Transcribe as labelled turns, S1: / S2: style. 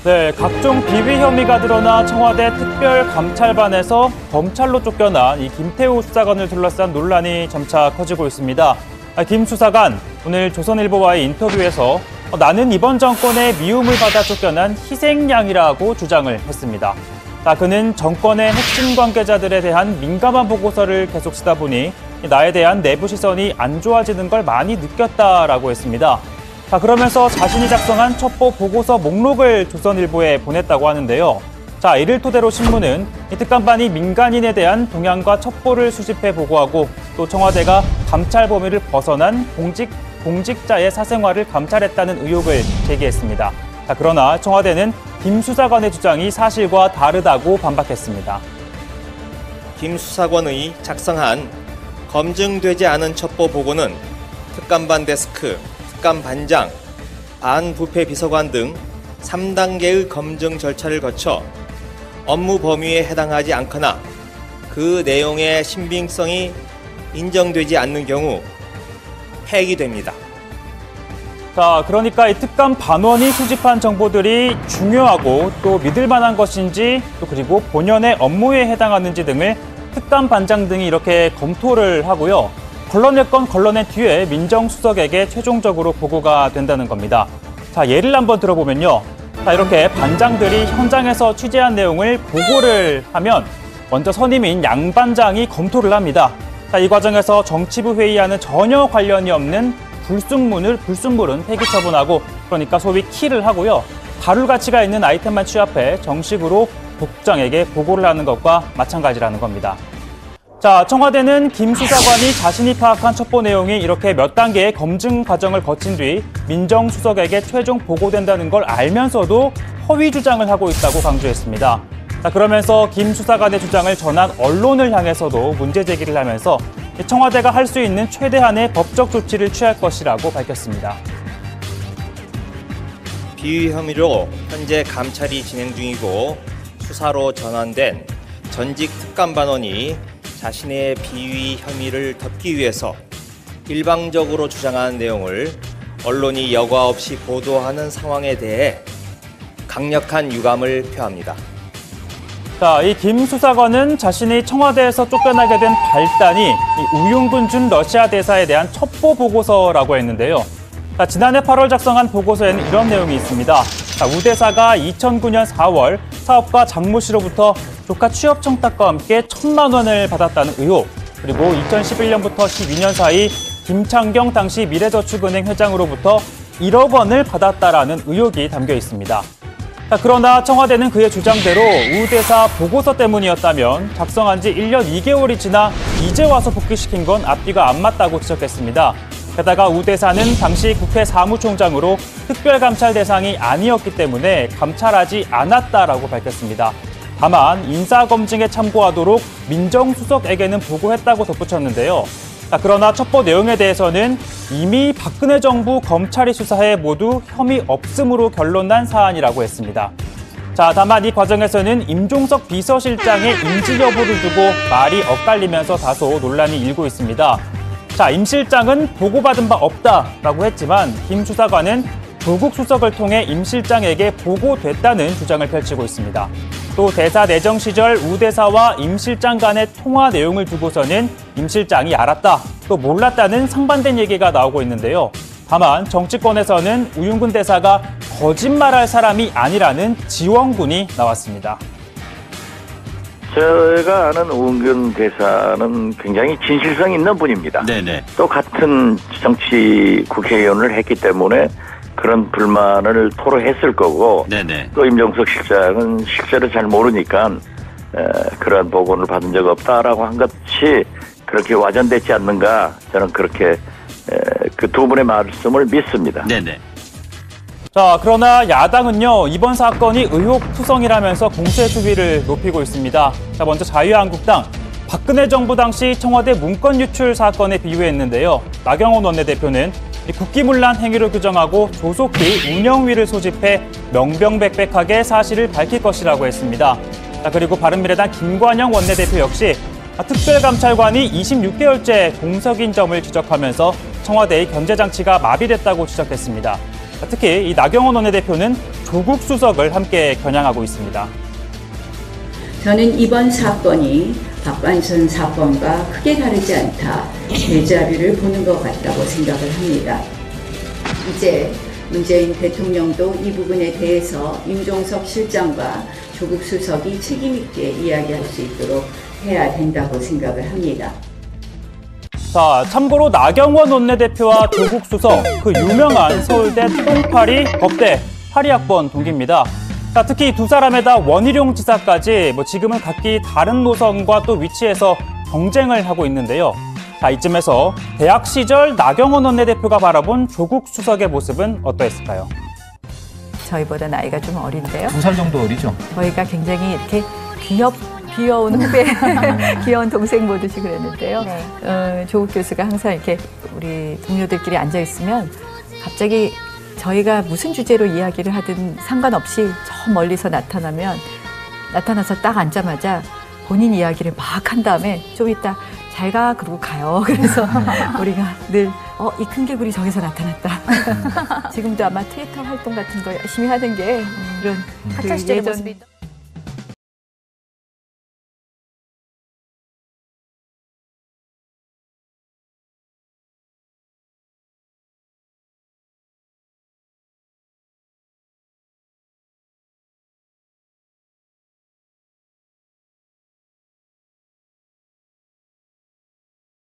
S1: 네, 각종 비위 혐의가 드러나 청와대 특별감찰반에서 검찰로 쫓겨난 이 김태우 수사관을 둘러싼 논란이 점차 커지고 있습니다. 김 수사관, 오늘 조선일보와의 인터뷰에서 나는 이번 정권의 미움을 받아 쫓겨난 희생양이라고 주장을 했습니다. 그는 정권의 핵심 관계자들에 대한 민감한 보고서를 계속 쓰다 보니 나에 대한 내부 시선이 안 좋아지는 걸 많이 느꼈다라고 했습니다. 그러면서 자신이 작성한 첩보 보고서 목록을 조선일보에 보냈다고 하는데요. 이를 토대로 신문은 이 특감반이 민간인에 대한 동향과 첩보를 수집해 보고하고 또 청와대가 감찰 범위를 벗어난 공직자의 사생활을 감찰했다는 의혹을 제기했습니다. 그러나 청와대는 김 수사관의 주장이 사실과 다르다고 반박했습니다.
S2: 김 수사관의 작성한 검증되지 않은 첩보 보고는 특감반 데스크, 특감반장, 반부패 비서관 등 3단계의 검증 절차를 거쳐 업무 범위에 해당하지 않거나 그 내용의 신빙성이 인정되지 않는 경우 폐기됩니다.
S1: 그러니까 이 특감 반원이 수집한 정보들이 중요하고 또 믿을 만한 것인지 또 그리고 본연의 업무에 해당하는지 등을 특감 반장 등이 이렇게 검토를 하고요. 걸러낼 건 걸러낸 뒤에 민정수석에게 최종적으로 보고가 된다는 겁니다. 예를 한번 들어보면요. 이렇게 반장들이 현장에서 취재한 내용을 보고를 하면 먼저 선임인 양 반장이 검토를 합니다. 이 과정에서 정치부 회의와는 전혀 관련이 없는 불순물은 폐기 처분하고 그러니까 소위 킬을 하고요. 다룰 가치가 있는 아이템만 취합해 정식으로 국장에게 보고를 하는 것과 마찬가지라는 겁니다. 청와대는 김 수사관이 자신이 파악한 첩보 내용이 이렇게 몇 단계의 검증 과정을 거친 뒤 민정수석에게 최종 보고된다는 걸 알면서도 허위 주장을 하고 있다고 강조했습니다. 그러면서 김 수사관의 주장을 전한 언론을 향해서도 문제 제기를 하면서 청와대가 할 수 있는 최대한의 법적 조치를 취할 것이라고 밝혔습니다.
S2: 비위 혐의로 현재 감찰이 진행 중이고 수사로 전환된 전직 특감반원이 자신의 비위 혐의를 덮기 위해서 일방적으로 주장한 내용을 언론이 여과 없이 보도하는 상황에 대해 강력한 유감을 표합니다.
S1: 이 김 수사관은 자신이 청와대에서 쫓겨나게 된 발단이 우윤근 준 러시아 대사에 대한 첩보 보고서라고 했는데요. 지난해 8월 작성한 보고서에는 이런 내용이 있습니다. 우 대사가 2009년 4월 사업가 장모 씨로부터 조카 취업 청탁과 함께 1,000만 원을 받았다는 의혹, 그리고 2011년부터 12년 사이 김창경 당시 미래저축은행 회장으로부터 1억 원을 받았다라는 의혹이 담겨 있습니다. 그러나 청와대는 그의 주장대로 우 대사 보고서 때문이었다면 작성한 지 1년 2개월이 지나 이제 와서 복귀시킨 건 앞뒤가 안 맞다고 지적했습니다. 게다가 우 대사는 당시 국회 사무총장으로 특별감찰 대상이 아니었기 때문에 감찰하지 않았다라고 밝혔습니다. 다만 인사검증에 참고하도록 민정수석에게는 보고했다고 덧붙였는데요. 그러나 첩보 내용에 대해서는 이미 박근혜 정부 검찰이 수사해 모두 혐의 없음으로 결론난 사안이라고 했습니다. 다만 이 과정에서는 임종석 비서실장의 인지 여부를 두고 말이 엇갈리면서 다소 논란이 일고 있습니다. 임 실장은 보고받은 바 없다라고 했지만 김 수사관은 조국 수석을 통해 임 실장에게 보고됐다는 주장을 펼치고 있습니다. 또 대사 내정 시절 우 대사와 임 실장 간의 통화 내용을 두고서는 임 실장이 알았다, 또 몰랐다는 상반된 얘기가 나오고 있는데요. 다만 정치권에서는 우윤근 대사가 거짓말할 사람이 아니라는 지원군이 나왔습니다.
S3: 제가 아는 우윤근 대사는 굉장히 진실성 있는 분입니다.
S4: 네네.
S3: 또 같은 정치 국회의원을 했기 때문에 그런 불만을 토로했을 거고,
S4: 네네.
S3: 또 임종석 실장은 실제로 잘 모르니까 그러한 보고를 받은 적 없다라고 한 것이 그렇게 와전되지 않는가, 저는 그렇게 그 두 분의 말씀을 믿습니다.
S4: 네네.
S1: 그러나 야당은요, 이번 사건이 의혹투성이라면서 공세 수위를 높이고 있습니다. 먼저 자유한국당, 박근혜 정부 당시 청와대 문건 유출 사건에 비유했는데요. 나경원 원내대표는 국기문란 행위를 규정하고 조속히 운영위를 소집해 명명백백하게 사실을 밝힐 것이라고 했습니다. 그리고 바른미래당 김관영 원내대표 역시 특별감찰관이 26개월째 공석인 점을 지적하면서 청와대의 견제장치가 마비됐다고 지적했습니다. 특히 이 나경원 원내대표는 조국 수석을 함께 겨냥하고 있습니다.
S4: 저는 이번 사건이 박관선 사건과 크게 다르지 않다. 대자뷰를 보는 것 같다고 생각을 합니다. 이제 문재인 대통령도 이 부분에 대해서 임종석 실장과 조국 수석이 책임 있게 이야기할 수 있도록 해야 된다고 생각을 합니다.
S1: 자, 참고로 나경원 원내대표와 조국 수석, 그 유명한 서울대 똥파리 법대 파리학번 동기입니다. 자, 특히 두 사람의 다 원희룡 지사까지 지금은 각기 다른 노선과 또 위치에서 경쟁을 하고 있는데요. 자, 이쯤에서 대학 시절 나경원 원내대표가 바라본 조국 수석의 모습은 어떠했을까요?
S5: 저희보다 나이가 좀 어린데요.
S6: 2살 정도 어리죠?
S5: 저희가 굉장히 이렇게 귀여운 후배, 귀여운 동생 보듯이 그랬는데요. 조국 교수가 항상 이렇게 우리 동료들끼리 앉아 있으면 갑자기 저희가 무슨 주제로 이야기를 하든 상관없이 저 멀리서 나타나서 딱 앉자마자 본인 이야기를 막 한 다음에 좀 이따 잘 가 그러고 가요. 그래서 우리가 늘 이 큰 개구리 저기서 나타났다. 지금도 아마 트위터 활동 같은 거 열심히 하는 게 그런
S7: 학창 시절의
S5: 예전
S7: 모습이